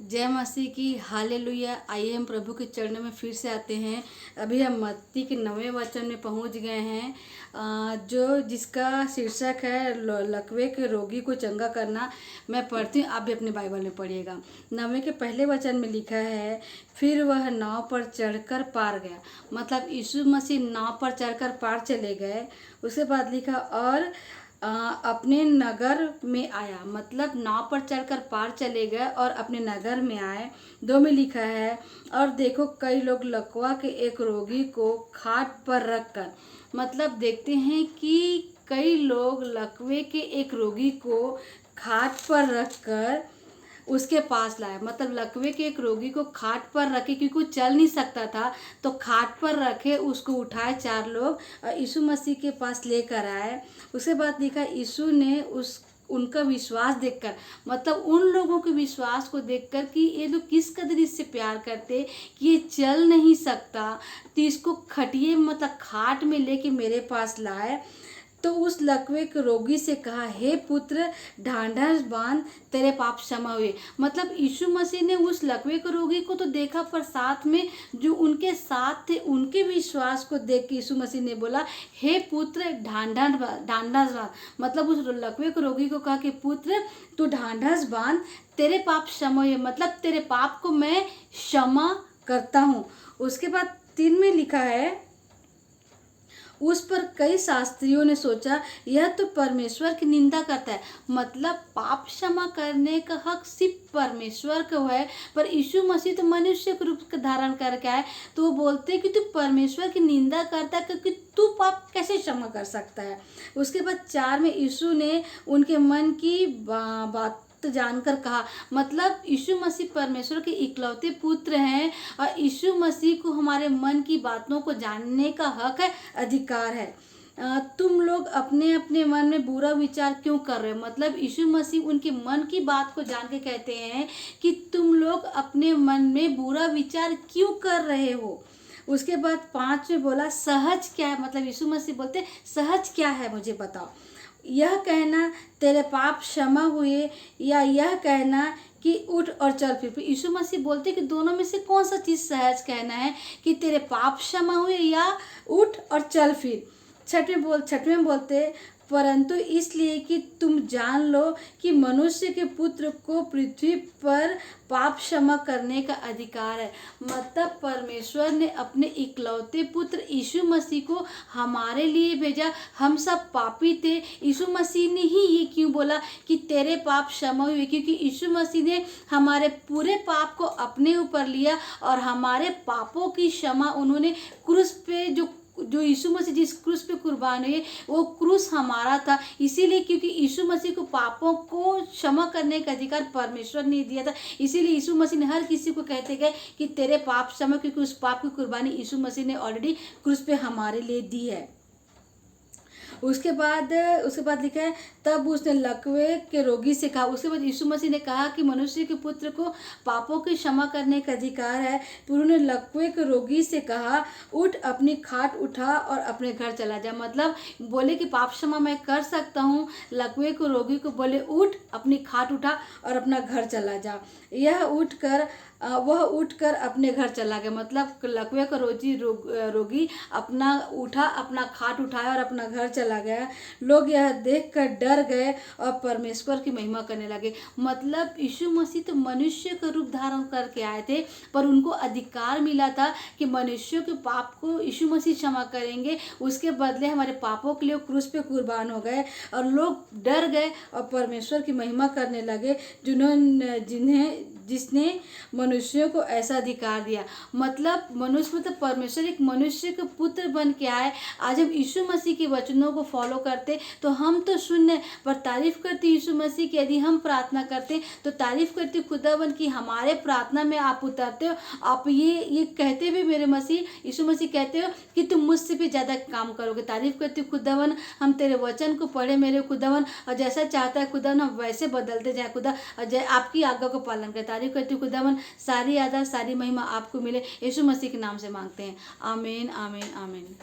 जय मसीह की हालेलुया। आइए हम प्रभु के चरणों में फिर से आते हैं। अभी हम मत्ती के 9वें वचन में पहुंच गए हैं, जो जिसका शीर्षक है लकवे के रोगी को चंगा करना। मैं पढ़ती हूँ, आप भी अपने बाइबल में पढ़िएगा। 9वें के पहले वचन में लिखा है, फिर वह नाव पर चढ़कर पार गया। मतलब यीशु मसीह नाव पर चढ़कर पार चले गए। उसके बाद लिखा और अपने नगर में आया। मतलब नाव पर चढ़कर पार चले गए और अपने नगर में आए। 2 में लिखा है, और देखो कई लोग लकवा के एक रोगी को खाट पर रखकर। मतलब देखते हैं कि कई लोग लकवे के एक रोगी को खाट पर रखकर उसके पास लाया। मतलब लकवे के एक रोगी को खाट पर रखे, क्योंकि वो चल नहीं सकता था, तो खाट पर रखे, उसको उठाए 4 लोग और यीशु मसीह के पास लेकर आए। उसके बाद लिखा, यीशु ने उनका विश्वास देखकर, मतलब उन लोगों के विश्वास को देखकर कि ये लोग किस कदर इससे प्यार करते कि ये चल नहीं सकता, तो इसको खटिए मतलब खाट में लेके मेरे पास लाए। तो उस लकवे के रोगी से कहा, हे पुत्र, ढांढस बांध, तेरे पाप क्षमा हुए। मतलब यीशु मसीह ने उस लकवे के रोगी को तो देखा, पर साथ में जो उनके साथ थे उनके विश्वास को देख के यीशु मसीह ने बोला, हे पुत्र, ढांढस बांध। मतलब उस लकवे के रोगी को कहा कि पुत्र, तू ढांढस बांध, तेरे पाप क्षमा हुए। मतलब तेरे पाप को मैं क्षमा करता हूँ। उसके बाद 3 में लिखा है, उस पर कई शास्त्रियों ने सोचा, यह तो परमेश्वर की निंदा करता है। मतलब पाप क्षमा करने का हक सिर्फ परमेश्वर को है, पर यीशु मसीह तो मनुष्य के रूप का धारण करके आए, तो वो बोलते हैं कि तू परमेश्वर की निंदा करता है, क्योंकि तू पाप कैसे क्षमा कर सकता है। उसके बाद 4 में यीशु ने उनके मन की बात जानकर कहा। मतलब यीशु मसीह परमेश्वर के इकलौते पुत्र हैं और यीशु मसीह को हमारे मन की बातों को जानने का हक है, अधिकार है। तुम लोग अपने अपने मन में बुरा विचार क्यों कर रहे हो। मतलब यीशु मसीह उनके मन की बात को जान के कहते हैं कि तुम लोग अपने मन में बुरा विचार क्यों कर रहे हो। उसके बाद 5 में बोला, सहज क्या है। मतलब यीशु मसीह बोलते, सहज क्या है मुझे बताओ। यह कहना तेरे पाप क्षमा हुए, या यह कहना कि उठ और चल फिर। यीशु मसीह बोलते कि दोनों में से कौन सा चीज़ सहज कहना है, कि तेरे पाप क्षमा हुए या उठ और चल फिर। 6वें में बोलते, परंतु इसलिए कि तुम जान लो कि मनुष्य के पुत्र को पृथ्वी पर पाप क्षमा करने का अधिकार है। मतलब परमेश्वर ने अपने इकलौते पुत्र यीशु मसीह को हमारे लिए भेजा। हम सब पापी थे। यीशु मसीह ने ही ये क्यों बोला कि तेरे पाप क्षमा हुए, क्योंकि यीशु मसीह ने हमारे पूरे पाप को अपने ऊपर लिया और हमारे पापों की क्षमा उन्होंने क्रूस पे जो यीशु मसीह जिस क्रूस पे कुर्बान हुए, वो क्रूस हमारा था। इसीलिए क्योंकि यीशु मसीह को पापों को क्षमा करने का अधिकार परमेश्वर ने दिया था, इसीलिए यीशु मसीह ने हर किसी को कहते गए कि तेरे पाप क्षमा, क्योंकि उस पाप की कुर्बानी यीशु मसीह ने ऑलरेडी क्रूस पे हमारे लिए दी है। उसके बाद लिखा है, तब उसने लकवे के रोगी से कहा। उसके बाद यीशु मसीह ने कहा कि मनुष्य के पुत्र को पापों की क्षमा करने का अधिकार है। फिर उन्होंने लकवे के रोगी से कहा, उठ, अपनी खाट उठा और अपने घर चला जा। मतलब बोले कि पाप क्षमा मैं कर सकता हूँ। लकवे के रोगी को बोले, उठ, अपनी खाट उठा और अपना घर चला जा। वह उठकर अपने घर चला गया। मतलब लकवे का रोगी अपना खाट उठाया और अपना घर चला गया। लोग यह देखकर डर गए और परमेश्वर की महिमा करने लगे। मतलब यीशु मसीह तो मनुष्य का रूप धारण करके आए थे, पर उनको अधिकार मिला था कि मनुष्यों के पाप को यीशु मसीह क्षमा करेंगे। उसके बदले हमारे पापों के लिए क्रूस पे कुर्बान हो गए और लोग डर गए और परमेश्वर की महिमा करने लगे, जिसने मनुष्यों को ऐसा अधिकार दिया। मतलब परमेश्वर एक मनुष्य के पुत्र बन के आए। आज हम यीशु मसीह के वचनों को फॉलो करते तो हम तो शून्य पर तारीफ करते यीशु मसीह की। यदि हम प्रार्थना करते तो तारीफ करते खुदावन की हमारे प्रार्थना में आप उतरते हो। आप ये कहते हुए मेरे यीशु मसीह कहते हो कि तुम मुझसे भी ज़्यादा काम करोगे। तारीफ करते हो खुदावन, हम तेरे वचन को पढ़े मेरे खुदावन, और जैसा चाहता है खुदावन हम वैसे बदलते जाए खुदा, और आपकी आज्ञा को पालन करें। तारीफ करती हूँ खुदावन, सारी आदर सारी महिमा आपको मिले। यीशु मसीह के नाम से मांगते हैं, आमीन आमीन आमीन।